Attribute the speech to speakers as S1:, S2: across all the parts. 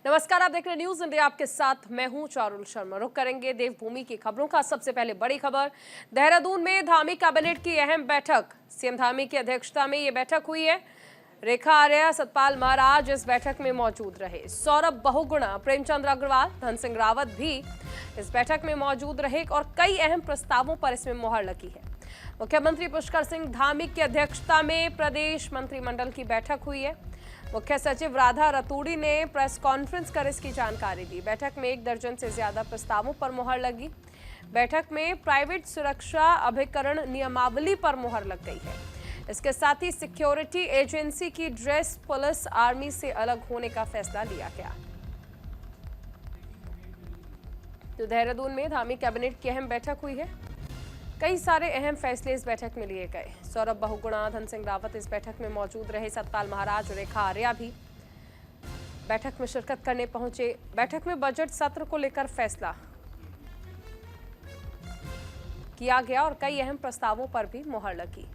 S1: नमस्कार, आप देख रहे हैं न्यूज इंडिया। आपके साथ मैं हूं चारुल शर्मा। रुक करेंगे देवभूमि की खबरों का। सबसे पहले बड़ी खबर, देहरादून में धामी कैबिनेट की अहम बैठक। सीएम धामी की अध्यक्षता में यह बैठक हुई है। रेखा आर्या, सतपाल महाराज इस बैठक में मौजूद रहे। सौरभ बहुगुणा, प्रेमचंद्र अग्रवाल, धन सिंह रावत भी इस बैठक में मौजूद रहे और कई अहम प्रस्तावों पर इसमें मुहर लगी है। मुख्यमंत्री पुष्कर सिंह धामी की अध्यक्षता में प्रदेश मंत्रिमंडल की बैठक हुई है। मुख्य सचिव राधा रतूड़ी ने प्रेस कॉन्फ्रेंस कर इसकी जानकारी दी। बैठक में 1 दर्जन से ज्यादा प्रस्तावों पर मुहर लगी। बैठक में प्राइवेट सुरक्षा अभिकरण नियमावली पर मुहर लग गई है। इसके साथ ही सिक्योरिटी एजेंसी की ड्रेस पुलिस आर्मी से अलग होने का फैसला लिया गया। तो देहरादून में धामी कैबिनेट की अहम बैठक हुई है। कई सारे अहम फैसले इस बैठक में लिए गए। सौरभ बहुगुणा, धन सिंह रावत इस बैठक में मौजूद रहे। सतपाल महाराज और रेखा आर्या भी बैठक में शिरकत करने पहुंचे। बैठक में बजट सत्र को लेकर फैसला किया गया और कई अहम प्रस्तावों पर भी मुहर लगी।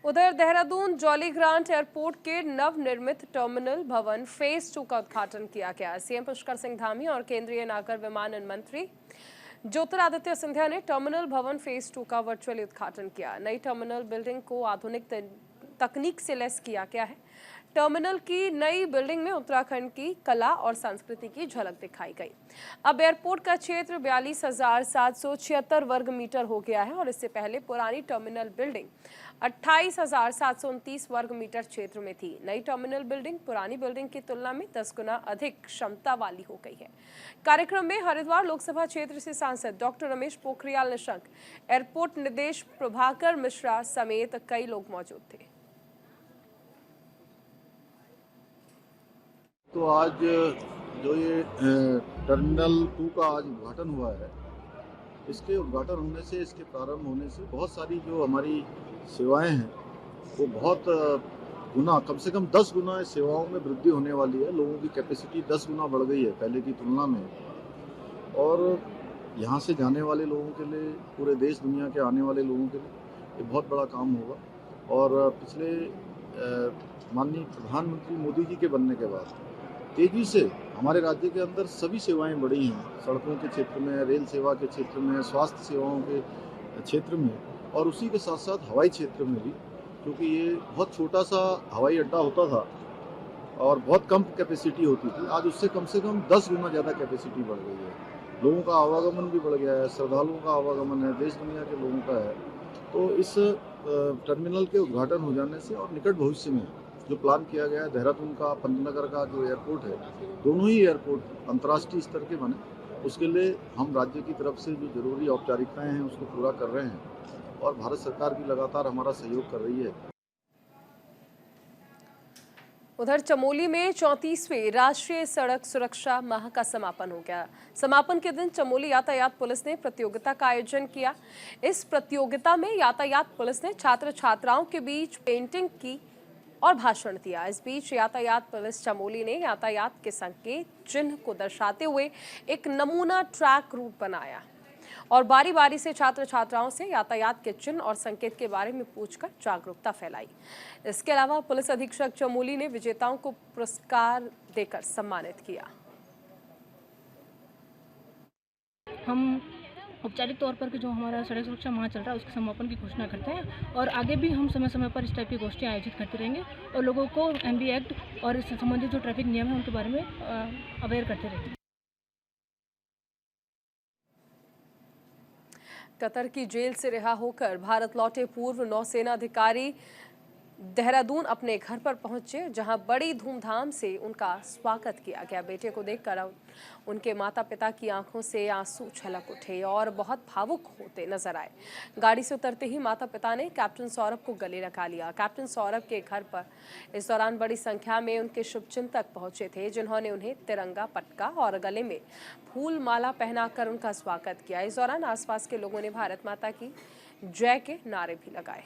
S1: उधर देहरादून जॉली ग्रांट एयरपोर्ट के नवनिर्मित टर्मिनल भवन फेज 2 का उद्घाटन किया गया। सीएम पुष्कर सिंह धामी और केंद्रीय नागर विमानन मंत्री ज्योतिरादित्य सिंधिया ने टर्मिनल भवन फेज 2 का वर्चुअली उद्घाटन किया। नई टर्मिनल बिल्डिंग को आधुनिक तकनीक से लैस किया गया है। टर्मिनल की नई बिल्डिंग में उत्तराखंड की कला और संस्कृति की झलक दिखाई गई। अब एयरपोर्ट का क्षेत्र 42,776 वर्ग मीटर हो गया है और इससे पहले पुरानी टर्मिनल बिल्डिंग 28,729 वर्ग मीटर क्षेत्र में थी। नई टर्मिनल बिल्डिंग पुरानी बिल्डिंग की तुलना में 10 गुना अधिक क्षमता वाली हो गई है। कार्यक्रम में हरिद्वार लोकसभा क्षेत्र से सांसद डॉक्टर रमेश पोखरियाल निशंक, एयरपोर्ट निदेश प्रभाकर मिश्रा समेत कई लोग मौजूद थे।
S2: तो आज जो ये टर्मिनल 2 का आज उद्घाटन हुआ है, इसके उद्घाटन होने से, इसके प्रारंभ होने से बहुत सारी जो हमारी सेवाएं हैं वो बहुत गुना, कम से कम 10 गुना इस सेवाओं में वृद्धि होने वाली है। लोगों की कैपेसिटी 10 गुना बढ़ गई है पहले की तुलना में। और यहाँ से जाने वाले लोगों के लिए, पूरे देश दुनिया के आने वाले लोगों के लिए ये बहुत बड़ा काम होगा। और पिछले माननीय प्रधानमंत्री मोदी जी के बनने के बाद तेजी से हमारे राज्य के अंदर सभी सेवाएं बढ़ी हैं। सड़कों के क्षेत्र में, रेल सेवा के क्षेत्र में, स्वास्थ्य सेवाओं के क्षेत्र में, और उसी के साथ साथ हवाई क्षेत्र में भी, क्योंकि ये बहुत छोटा सा हवाई अड्डा होता था और बहुत कम कैपेसिटी होती थी। आज उससे कम से कम 10 गुना ज़्यादा कैपेसिटी बढ़ गई है। लोगों का आवागमन भी बढ़ गया है, श्रद्धालुओं का आवागमन है, देश दुनिया के लोगों का है। तो इस टर्मिनल के उद्घाटन हो जाने से और निकट भविष्य में जो प्लान किया गया है, देहरादून का, पंतनगर का जो एयरपोर्ट है, दोनों ही एयरपोर्ट अंतर्राष्ट्रीय स्तर के बने, उसके लिए हम राज्य की तरफ से जो जरूरी औपचारिकताएं हैं उसको पूरा कर रहे हैं और भारत सरकार भी लगातार हमारा सहयोग कर रही है।
S1: उधर चमोली में 34वें राष्ट्रीय सड़क सुरक्षा माह का समापन हो गया। समापन के दिन चमोली यातायात पुलिस ने प्रतियोगिता का आयोजन किया। इस प्रतियोगिता में यातायात पुलिस ने छात्र छात्राओं के बीच पेंटिंग की और भाषण दिया। इस बीच यातायात पुलिस चमोली ने यातायात के संकेत चिन्ह को दर्शाते हुए एक नमूना ट्रैक रूट बनाया और बारी बारी से छात्र छात्राओं से यातायात के चिन्ह और संकेत के बारे में पूछकर जागरूकता फैलाई। इसके अलावा पुलिस अधीक्षक चमोली ने विजेताओं को पुरस्कार देकर सम्मानित किया।
S3: हम औपचारिक तौर पर जो हमारा सड़क सुरक्षा माह चल रहा है उसके समापन की घोषणा करते हैं और आगे भी हम समय समय पर इस टाइप की गोष्ठियाँ आयोजित करते रहेंगे और लोगों को एमवी एक्ट और इससे संबंधित जो ट्रैफिक नियम है उनके बारे में अवेयर करते रहेंगे।
S1: कतर की जेल से रिहा होकर भारत लौटे पूर्व नौसेना अधिकारी देहरादून अपने घर पर पहुंचे, जहां बड़ी धूमधाम से उनका स्वागत किया गया। बेटे को देखकर उनके माता पिता की आंखों से आंसू छलक उठे और बहुत भावुक होते नजर आए। गाड़ी से उतरते ही माता पिता ने कैप्टन सौरभ को गले लगा लिया। कैप्टन सौरभ के घर पर इस दौरान बड़ी संख्या में उनके शुभचिंतक पहुंचे थे, जिन्होंने उन्हें तिरंगा पटका और गले में फूल माला पहनाकर उनका स्वागत किया। इस दौरान आसपास के लोगों ने भारत माता की जय के नारे भी लगाए।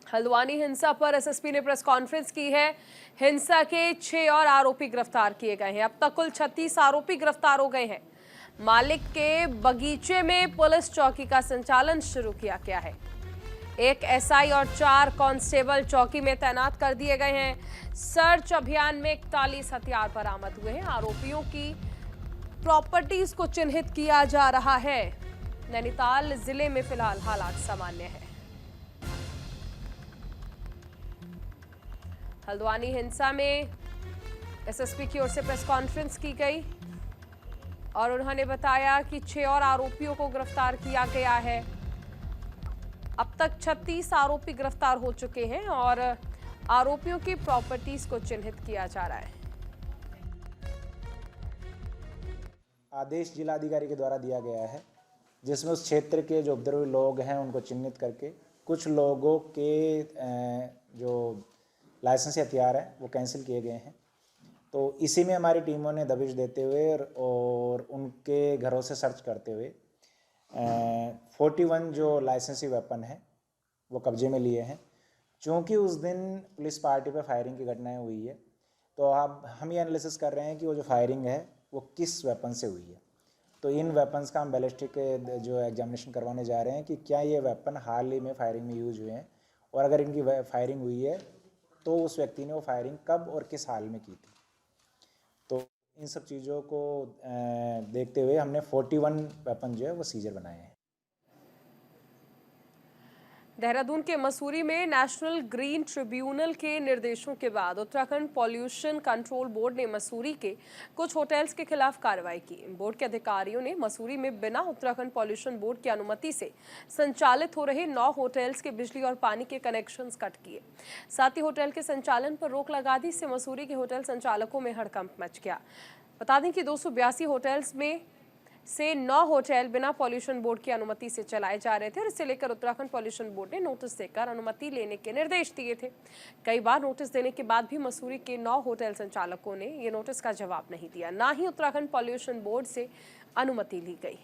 S1: हल्द्वानी हिंसा पर एसएसपी ने प्रेस कॉन्फ्रेंस की है। हिंसा के 6 और आरोपी गिरफ्तार किए गए हैं। अब तक कुल 36 आरोपी गिरफ्तार हो गए हैं। मालिक के बगीचे में पुलिस चौकी का संचालन शुरू किया गया है। एक एसआई और 4 कांस्टेबल चौकी में तैनात कर दिए गए हैं। सर्च अभियान में 41 हथियार बरामद हुए हैं। आरोपियों की प्रॉपर्टीज को चिन्हित किया जा रहा है। नैनीताल जिले में फिलहाल हालात सामान्य है। हल्द्वानी हिंसा में एसएसपी की ओर से प्रेस कॉन्फ्रेंस की गई और उन्होंने बताया कि 6 और आरोपियों को गिरफ्तार किया गया है। अब तक 36 आरोपी गिरफ्तार हो चुके हैं और आरोपियों की प्रॉपर्टीज को चिन्हित किया जा रहा है।
S4: आदेश जिलाधिकारी के द्वारा दिया गया है, जिसमें उस क्षेत्र के जो उपद्रवी लोग हैं उनको चिन्हित करके कुछ लोगों के जो लाइसेंसी हथियार हैं वो कैंसिल किए गए हैं। तो इसी में हमारी टीमों ने दबिश देते हुए और उनके घरों से सर्च करते हुए 41 जो लाइसेंसी वेपन है वो कब्जे में लिए हैं। चूँकि उस दिन पुलिस पार्टी पर फायरिंग की घटनाएं हुई है, तो अब हम ये एनालिसिस कर रहे हैं कि वो जो फायरिंग है वो किस वेपन से हुई है। तो इन वेपन्स का हम बैलिस्टिक जो एग्जामिनेशन करवाने जा रहे हैं कि क्या ये वेपन हाल ही में फायरिंग में यूज हुए हैं, और अगर इनकी फायरिंग हुई है तो उस व्यक्ति ने वो फायरिंग कब और किस हाल में की थी। तो इन सब चीज़ों को देखते हुए हमने 41 वेपन जो है वो सीजर बनाए हैं।
S1: देहरादून के मसूरी में नेशनल ग्रीन ट्रिब्यूनल के निर्देशों के बाद उत्तराखंड पॉल्यूशन कंट्रोल बोर्ड ने मसूरी के कुछ होटल्स के खिलाफ कार्रवाई की। बोर्ड के अधिकारियों ने मसूरी में बिना उत्तराखंड पॉल्यूशन बोर्ड की अनुमति से संचालित हो रहे 9 होटल्स के बिजली और पानी के कनेक्शंस कट किए। साथ ही होटल के संचालन पर रोक लगा दी। इससे मसूरी के होटल संचालकों में हड़कंप मच गया। बता दें कि 282 होटल्स में से 9 होटल बिना पॉल्यूशन बोर्ड की अनुमति से चलाए जा रहे थे और इसे लेकर उत्तराखंड पॉल्यूशन बोर्ड ने नोटिस देकर अनुमति लेने के निर्देश दिए थे। कई बार नोटिस देने के बाद भी मसूरी के 9 होटल संचालकों ने ये नोटिस का जवाब नहीं दिया, ना ही उत्तराखंड पॉल्यूशन बोर्ड से अनुमति ली गई।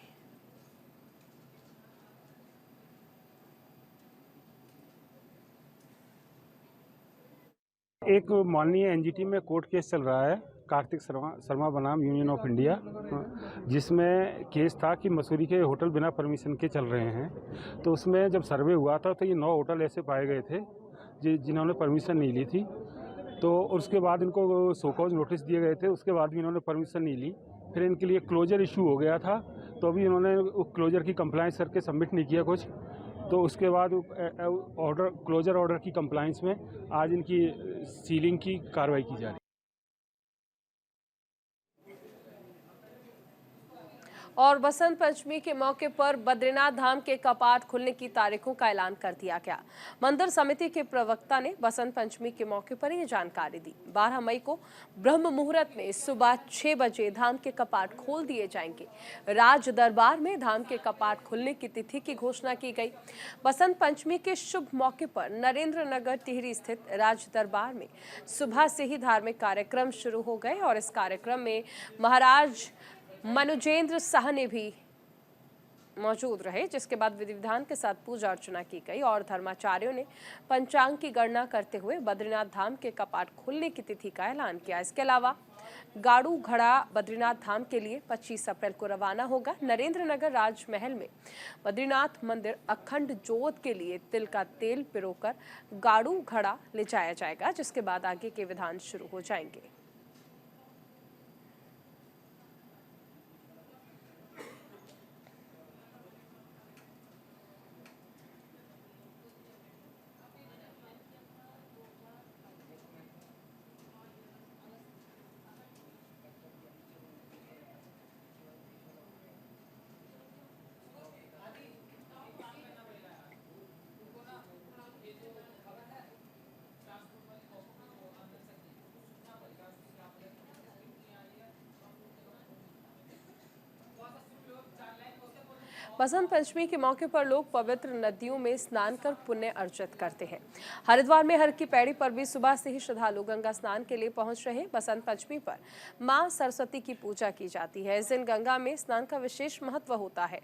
S5: एक माननीय एनजीटी में कोर्ट केस चल रहा है, कार्तिक शर्मा बनाम यूनियन ऑफ इंडिया, जिसमें केस था कि मसूरी के होटल बिना परमिशन के चल रहे हैं। तो उसमें जब सर्वे हुआ था तो ये 9 होटल ऐसे पाए गए थे जिन्होंने परमिशन नहीं ली थी। तो उसके बाद इनको शोकॉज नोटिस दिए गए थे, उसके बाद भी इन्होंने परमिशन नहीं ली। फिर इनके लिए क्लोजर इशू हो गया था, तो अभी इन्होंने क्लोजर की कंप्लायंस करके सबमिट नहीं किया कुछ। तो उसके बाद क्लोजर ऑर्डर की कंप्लायंस में आज इनकी सीलिंग की कार्रवाई की जा रही है।
S1: और बसंत पंचमी के मौके पर बद्रीनाथ धाम के कपाट खुलने की तारीखों का ऐलान कर दिया गया। मंदिर समिति के प्रवक्ता ने बसंत पंचमी के मौके पर यह जानकारी दी। 12 मई को ब्रह्म मुहूर्त में सुबह 6 बजे धाम के कपाट खोल दिए जाएंगे। राज दरबार में धाम के कपाट खुलने की तिथि की घोषणा की गई। बसंत पंचमी के शुभ मौके पर नरेंद्र नगर टिहरी स्थित राज दरबार में सुबह से ही धार्मिक कार्यक्रम शुरू हो गए और इस कार्यक्रम में महाराज मनुजेंद्र शाह ने भी मौजूद रहे, जिसके बाद विधि विधान के साथ पूजा अर्चना की गई और धर्माचार्यों ने पंचांग की गणना करते हुए बद्रीनाथ धाम के कपाट खुलने की तिथि का ऐलान किया। इसके अलावा गाड़ू घड़ा बद्रीनाथ धाम के लिए 25 अप्रैल को रवाना होगा। नरेंद्र नगर राजमहल में बद्रीनाथ मंदिर अखंड जोत के लिए तिल का तेल पिरोकर गाड़ू घड़ा ले जाया जाएगा, जिसके बाद आगे के विधान शुरू हो जाएंगे। बसंत पंचमी के मौके पर लोग पवित्र नदियों में स्नान कर पुण्य अर्जित करते हैं। हरिद्वार में हर की पैड़ी पर भी सुबह से ही श्रद्धालु गंगा स्नान के लिए पहुंच रहे हैं। बसंत पंचमी पर मां सरस्वती की पूजा की जाती है। इस दिन गंगा में स्नान का विशेष महत्व होता है।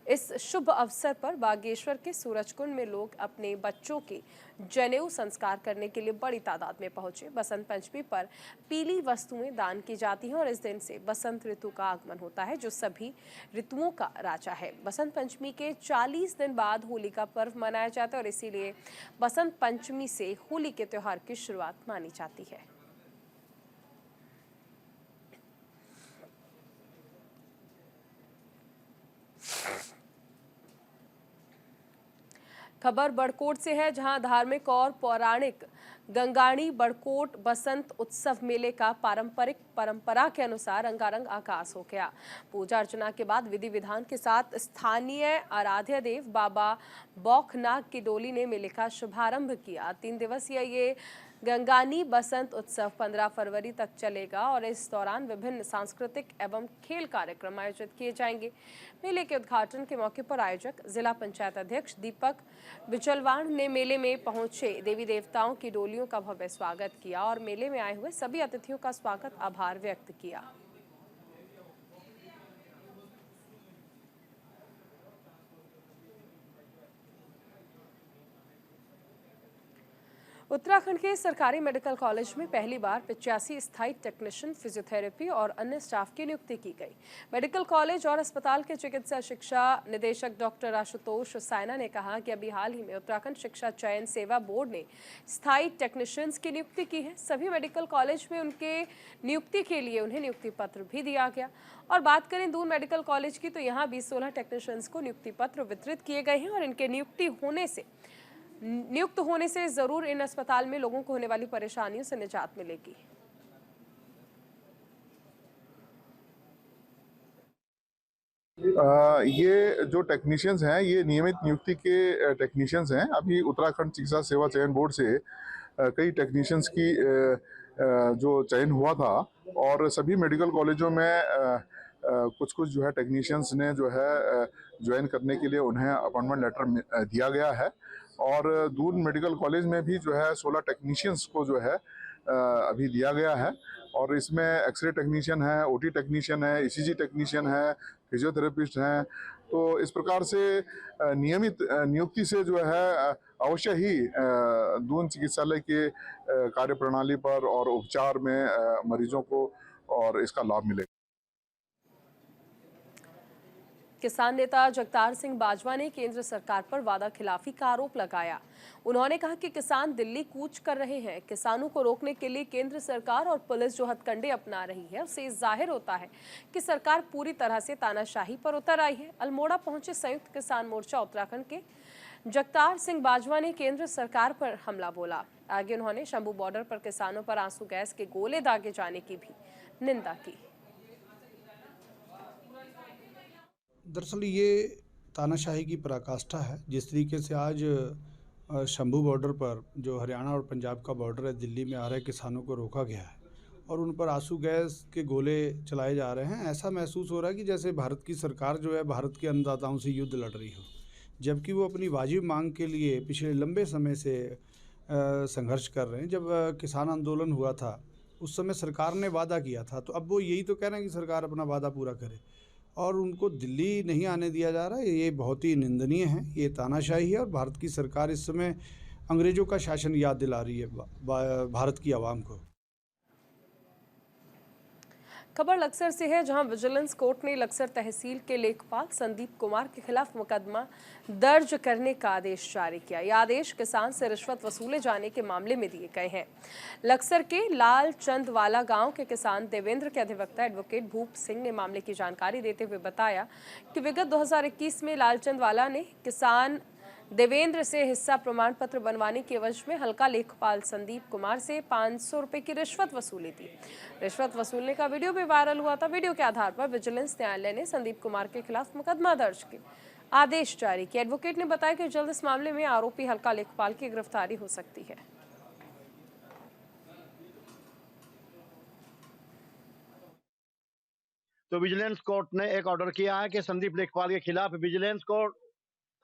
S1: इस शुभ अवसर पर बागेश्वर के सूरजकुंड में लोग अपने बच्चों के जनेऊ संस्कार करने के लिए बड़ी तादाद में पहुंचे। बसंत पंचमी पर पीली वस्तुएं दान की जाती हैं और इस दिन से बसंत ऋतु का आगमन होता है, जो सभी ऋतुओं का राजा है। बसंत पंचमी के 40 दिन बाद होली का पर्व मनाया जाता है और इसीलिए बसंत पंचमी से होली के त्योहार की शुरुआत मानी जाती है। खबर बड़कोट से है, जहां धार्मिक और पौराणिक गंगाणी बड़कोट बसंत उत्सव मेले का पारंपरिक परंपरा के अनुसार रंगारंग आगाज हो गया। पूजा अर्चना के बाद विधि विधान के साथ स्थानीय आराध्य देव बाबा बौखनाग की डोली ने मेले का शुभारंभ किया। 3 दिवसीय ये गंगानी बसंत उत्सव 15 फरवरी तक चलेगा और इस दौरान विभिन्न सांस्कृतिक एवं खेल कार्यक्रम आयोजित किए जाएंगे। मेले के उद्घाटन के मौके पर आयोजक जिला पंचायत अध्यक्ष दीपक बिचलवाण ने मेले में पहुंचे देवी देवताओं की डोलियों का भव्य स्वागत किया और मेले में आए हुए सभी अतिथियों का स्वागत आभार व्यक्त किया। उत्तराखंड के सरकारी मेडिकल कॉलेज में पहली बार 85 स्थायी टेक्नीशियन, फिजियोथेरेपी और अन्य स्टाफ की नियुक्ति की गई। मेडिकल कॉलेज और अस्पताल के चिकित्सा शिक्षा निदेशक डॉक्टर आशुतोष साइना ने कहा कि अभी हाल ही में उत्तराखंड शिक्षा चयन सेवा बोर्ड ने स्थायी टेक्नीशियंस की नियुक्ति की है। सभी मेडिकल कॉलेज में उनके नियुक्ति के लिए उन्हें नियुक्ति पत्र भी दिया गया। और बात करें दून मेडिकल कॉलेज की, तो यहाँ भी 16 टेक्नीशियंस को नियुक्ति पत्र वितरित किए गए हैं और इनके नियुक्त होने से जरूर इन अस्पताल में लोगों को होने वाली परेशानियों से निजात मिलेगी।
S6: ये जो टेक्नीशियंस हैं, ये नियमित नियुक्ति के टेक्नीशियंस हैं। अभी उत्तराखंड चिकित्सा सेवा चयन बोर्ड से कई टेक्नीशियंस की जो चयन हुआ था और सभी मेडिकल कॉलेजों में कुछ जो है टेक्नीशियंस ने जो है ज्वाइन करने के लिए उन्हें अपॉइंटमेंट लेटर दिया गया है। और दून मेडिकल कॉलेज में भी जो है 16 टेक्नीशियंस को जो है अभी दिया गया है और इसमें एक्सरे टेक्नीशियन है, ओटी टेक्नीशियन है, ईसीजी टेक्नीशियन है, फिजियोथेरेपिस्ट हैं। तो इस प्रकार से नियमित नियुक्ति से जो है अवश्य ही दून चिकित्सालय के कार्यप्रणाली पर और उपचार में मरीजों को और इसका लाभ मिलेगा।
S1: किसान नेता जगतार सिंह बाजवा ने केंद्र सरकार पर वादा खिलाफी का आरोप लगाया। उन्होंने कहा कि किसान दिल्ली कूच कर रहे हैं। किसानों को रोकने के लिए केंद्र सरकार और पुलिस जो हथकंडे अपना रही है, उससे जाहिर होता है कि सरकार पूरी तरह से तानाशाही पर उतर आई है। अल्मोड़ा पहुंचे संयुक्त किसान मोर्चा उत्तराखंड के जगतार सिंह बाजवा ने केंद्र सरकार पर हमला बोला। आगे उन्होंने शंभू बॉर्डर पर किसानों पर आंसू गैस के गोले दागे जाने की भी निंदा की।
S7: दरअसल ये तानाशाही की पराकाष्ठा है। जिस तरीके से आज शंभू बॉर्डर पर, जो हरियाणा और पंजाब का बॉर्डर है, दिल्ली में आ रहे किसानों को रोका गया है और उन पर आंसू गैस के गोले चलाए जा रहे हैं। ऐसा महसूस हो रहा है कि जैसे भारत की सरकार जो है भारत के अन्नदाताओं से युद्ध लड़ रही हो, जबकि वो अपनी वाजिब मांग के लिए पिछले लंबे समय से संघर्ष कर रहे हैं। जब किसान आंदोलन हुआ था उस समय सरकार ने वादा किया था, तो अब वो यही तो कह रहे हैं कि सरकार अपना वादा पूरा करे और उनको दिल्ली नहीं आने दिया जा रहा है। ये बहुत ही निंदनीय है, ये तानाशाही है और भारत की सरकार इस समय अंग्रेजों का शासन याद दिला रही है भारत की आवाम को।
S1: खबर लक्सर से है, जहां विजिलेंस कोर्ट ने लक्सर तहसील के लेखपाल संदीप कुमार के खिलाफ मुकदमा दर्ज करने का आदेश जारी किया। यह आदेश किसान से रिश्वत वसूले जाने के मामले में दिए गए हैं। लक्सर के लाल चंदवाला गांव के किसान देवेंद्र के अधिवक्ता एडवोकेट भूप सिंह ने मामले की जानकारी देते हुए बताया कि विगत 2021 में लाल चंदवाला ने किसान देवेंद्र से हिस्सा प्रमाण पत्र बनवाने के एवज में हल्का लेखपाल संदीप कुमार से 500 रुपए की रिश्वत वसूली थी। रिश्वत वसूलने का वीडियो भी वायरल हुआ था। वीडियो के आधार पर विजिलेंस न्यायालय ने संदीप कुमार के खिलाफ मुकदमा दर्ज के आदेश जारी किया। एडवोकेट ने बताया कि जल्द इस मामले में आरोपी हल्का लेखपाल की गिरफ्तारी हो सकती है।
S8: तो विजिलेंस कोर्ट ने एक ऑर्डर किया है कि संदीप लेखपाल के खिलाफ विजिलेंस कोर्ट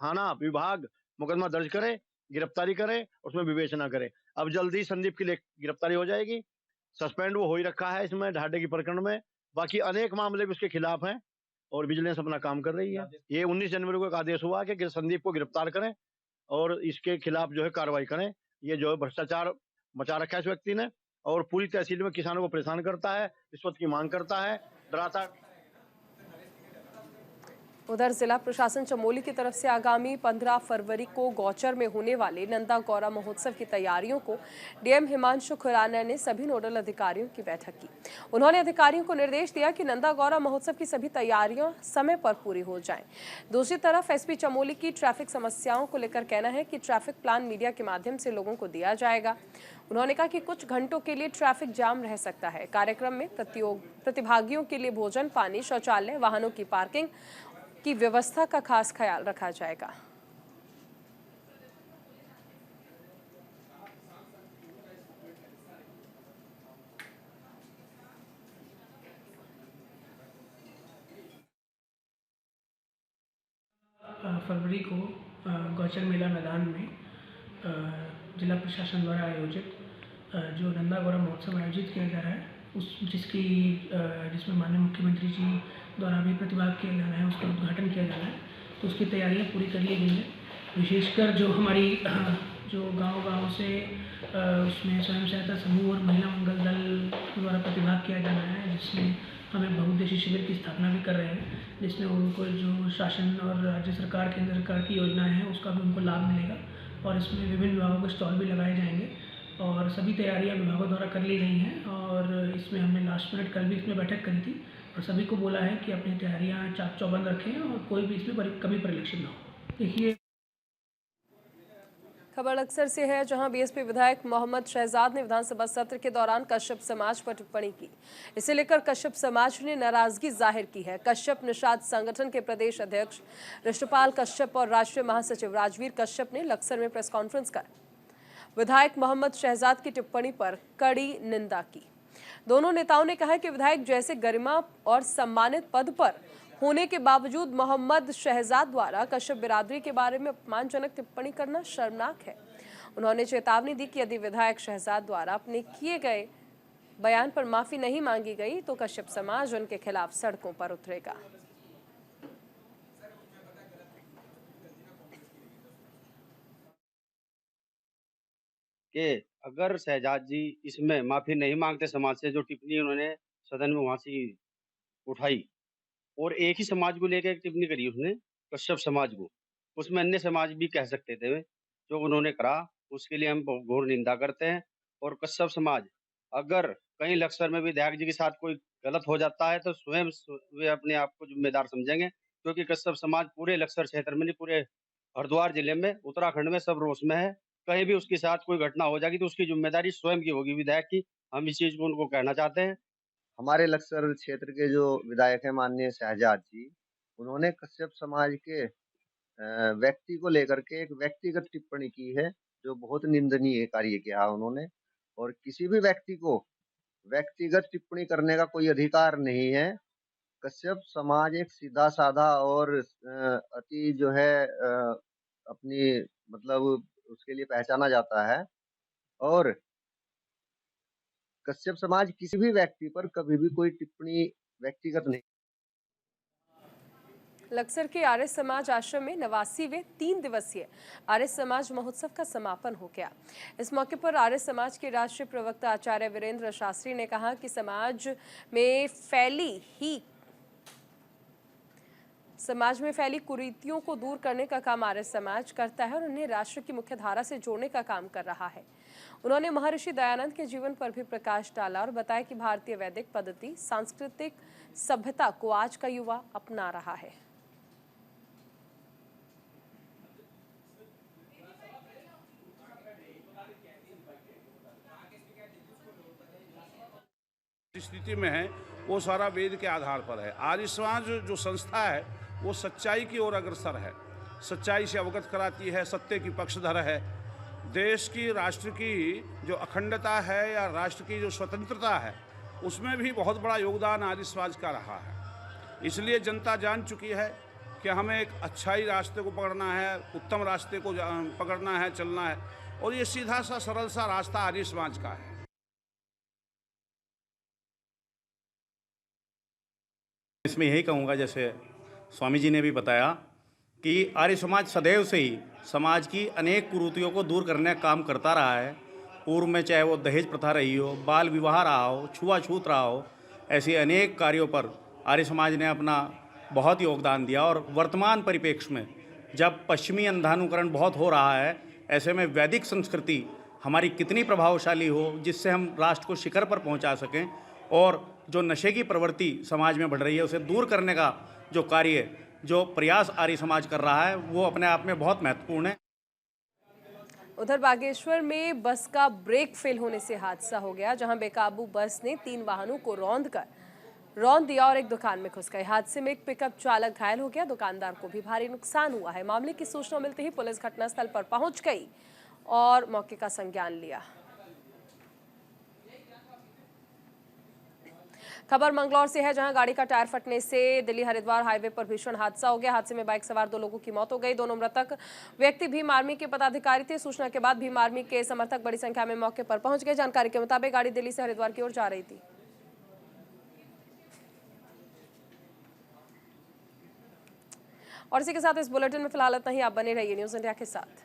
S8: थाना विभाग मुकदमा दर्ज करे, गिरफ्तारी करे, उसमें विवेचना करे। अब जल्दी संदीप की गिरफ्तारी हो जाएगी। सस्पेंड वो हो ही रखा है इसमें ढाटे की प्रकरण में, बाकी अनेक मामले भी उसके खिलाफ हैं और विजिलेंस अपना काम कर रही है। ये 19 जनवरी को एक आदेश हुआ कि संदीप को गिरफ्तार करें और इसके खिलाफ जो है कार्रवाई करें। ये जो है भ्रष्टाचार मचा रखा है इस व्यक्ति ने और पूरी तहसील में किसानों को परेशान करता है, रिश्वत की मांग करता है, डराता।
S1: उधर जिला प्रशासन चमोली की तरफ से आगामी 15 फरवरी को गौचर में होने वाले नंदा गौरा महोत्सव की तैयारियों को डीएम हिमांशु खुराना ने सभी नोडल अधिकारियों की बैठक की। उन्होंने अधिकारियों को निर्देश दिया कि नंदा गौरा महोत्सव की सभी तैयारियां समय पर पूरी हो जाएं। दूसरी तरफ एसपी चमोली की ट्रैफिक समस्याओं को लेकर कहना है कि ट्रैफिक प्लान मीडिया के माध्यम से लोगों को दिया जाएगा। उन्होंने कहा कि कुछ घंटों के लिए ट्रैफिक जाम रह सकता है। कार्यक्रम में प्रतिभागियों के लिए भोजन, पानी, शौचालय, वाहनों की पार्किंग की व्यवस्था का खास ख्याल रखा जाएगा।
S9: फरवरी को गौचर मेला मैदान में जिला प्रशासन द्वारा आयोजित जो नंदा गौरा महोत्सव आयोजित किया जा रहा है जिसमें माननीय मुख्यमंत्री जी द्वारा भी प्रतिभाग किया जाना है, उसका उद्घाटन किया जाना है, तो उसकी तैयारियां पूरी कर ली गई हैं। विशेषकर जो हमारी जो गांव से उसमें स्वयं सहायता समूह और महिला मंगल दल द्वारा प्रतिभाग किया जाना है, जिसमें हमें बहुउद्देशीय शिविर की स्थापना भी कर रहे हैं, जिसमें उनको जो शासन और राज्य सरकार, केंद्र सरकार की योजनाएं हैं उसका भी उनको लाभ मिलेगा और इसमें विभिन्न विभागों के स्टॉल भी लगाए जाएंगे और सभी तैयारियां विभागों द्वारा कर ली गई हैं। और इसमें हमने लास्ट मिनट कल भी इसमें बैठक करी थी और सभी को बोला है कि अपनी तैयारियां चाक चौबंद रखें और कोई भी इसमें कमी परिलक्षित ना हो। देखिए,
S1: खबर अक्सर से है, जहां बीएसपी विधायक मोहम्मद शहजाद ने विधानसभा सत्र के दौरान कश्यप समाज पर टिप्पणी की। इसे लेकर कश्यप समाज ने नाराजगी जाहिर की है। कश्यप निषाद संगठन के प्रदेश अध्यक्ष ऋषिपाल कश्यप और राष्ट्रीय महासचिव राजवीर कश्यप ने लक्सर में प्रेस कॉन्फ्रेंस कर विधायक मोहम्मद शहजाद की टिप्पणी पर कड़ी निंदा की। दोनों नेताओं ने कहा कि विधायक जैसे गरिमा और सम्मानित पद पर होने के बावजूद मोहम्मद शहजाद द्वारा कश्यप बिरादरी के बारे में अपमानजनक टिप्पणी करना शर्मनाक है। उन्होंने चेतावनी दी कि यदि विधायक शहजाद द्वारा अपने किए गए बयान पर माफी नहीं मांगी गई तो कश्यप समाज उनके खिलाफ सड़कों पर उतरेगा।
S10: कि अगर शहजाद जी इसमें माफी नहीं मांगते समाज से, जो टिप्पणी उन्होंने सदन में वहां से उठाई और एक ही समाज को लेकर एक टिप्पणी करी उसने, कश्यप समाज को, उसमें अन्य समाज भी कह सकते थे जो उन्होंने करा, उसके लिए हम घोर निंदा करते हैं। और कश्यप समाज अगर कहीं लक्सर में विधायक जी के साथ कोई गलत हो जाता है तो स्वयं वे अपने आप को जिम्मेदार समझेंगे, क्योंकि कश्यप समाज पूरे लक्सर क्षेत्र में नहीं, पूरे हरिद्वार जिले में, उत्तराखंड में सब रोष में है। कहीं भी उसके साथ कोई घटना हो जाएगी तो उसकी जिम्मेदारी स्वयं की होगी, विधायक की। हम इस चीज को उनको कहना चाहते हैं।
S11: हमारे लक्सर क्षेत्र के जो विधायक हैं माननीय शहजाद जी, उन्होंने कश्यप समाज के व्यक्ति को लेकर के एक व्यक्तिगत टिप्पणी की है जो बहुत निंदनीय कार्य किया उन्होंने। और किसी भी व्यक्ति को व्यक्तिगत टिप्पणी करने का कोई अधिकार नहीं है। कश्यप समाज एक सीधा साधा और अति जो है अपनी मतलब उसके लिए पहचाना जाता है और कश्यप समाज किसी भी व्यक्ति पर कभी भी कोई टिप्पणी व्यक्तिगत नहीं।
S1: लक्सर के आर्य समाज आश्रम में 89वें 3 दिवसीय आर्य समाज महोत्सव का समापन हो गया। इस मौके पर आर्य समाज के राष्ट्रीय प्रवक्ता आचार्य वीरेंद्र शास्त्री ने कहा कि समाज में फैली कुरीतियों को दूर करने का काम आर्य समाज करता है और उन्हें राष्ट्र की मुख्य धारा से जोड़ने का काम कर रहा है। उन्होंने महर्षि दयानंद के जीवन पर भी प्रकाश डाला और बताया कि भारतीय वैदिक पद्धति, सांस्कृतिक सभ्यता को आज का युवा अपना रहा है।
S12: स्थिति में है वो सारा वेद के आधार पर है। आर्य समाज जो संस्था है वो सच्चाई की ओर अग्रसर है, सच्चाई से अवगत कराती है, सत्य की पक्षधर है। देश की, राष्ट्र की जो अखंडता है या राष्ट्र की जो स्वतंत्रता है उसमें भी बहुत बड़ा योगदान आर्य समाज का रहा है। इसलिए जनता जान चुकी है कि हमें एक अच्छाई रास्ते को पकड़ना है, उत्तम रास्ते को पकड़ना है, चलना है, और ये सीधा सा सरल सा रास्ता आर्य समाज का है।
S13: इसमें यही कहूँगा, जैसे स्वामी जी ने भी बताया कि आर्य समाज सदैव से ही समाज की अनेक कुरीतियों को दूर करने का काम करता रहा है। पूर्व में चाहे वो दहेज प्रथा रही हो, बाल विवाह रहा हो, छुआछूत रहा हो, ऐसे अनेक कार्यों पर आर्य समाज ने अपना बहुत योगदान दिया। और वर्तमान परिप्रेक्ष्य में जब पश्चिमी अंधानुकरण बहुत हो रहा है, ऐसे में वैदिक संस्कृति हमारी कितनी प्रभावशाली हो, जिससे हम राष्ट्र को शिखर पर पहुंचा सकें, और जो नशे की प्रवृत्ति समाज में बढ़ रही है उसे दूर करने का जो कार्य, जो प्रयास आर्य समाज कर रहा है, वो अपने आप में बहुत महत्वपूर्ण है।
S1: उधर बागेश्वर में बस का ब्रेक फेल होने से हादसा हो गया, जहां बेकाबू बस ने 3 वाहनों को रौंद दिया और एक दुकान में घुस गई। हादसे में एक पिकअप चालक घायल हो गया, दुकानदार को भी भारी नुकसान हुआ है। मामले की सूचना मिलते ही पुलिस घटनास्थल पर पहुंच गई और मौके का संज्ञान लिया। खबर मंगलौर से है, जहां गाड़ी का टायर फटने से दिल्ली हरिद्वार हाईवे पर भीषण हादसा हो गया। हादसे में बाइक सवार 2 लोगों की मौत हो गई। दोनों मृतक व्यक्ति भीम आर्मी के पदाधिकारी थे। सूचना के बाद भीम आर्मी के समर्थक बड़ी संख्या में मौके पर पहुंच गए। जानकारी के मुताबिक गाड़ी दिल्ली से हरिद्वार की ओर जा रही थी। और इसी के साथ इस बुलेटिन में फिलहाल इतना ही। आप बने रहिए न्यूज़ इंडिया के साथ।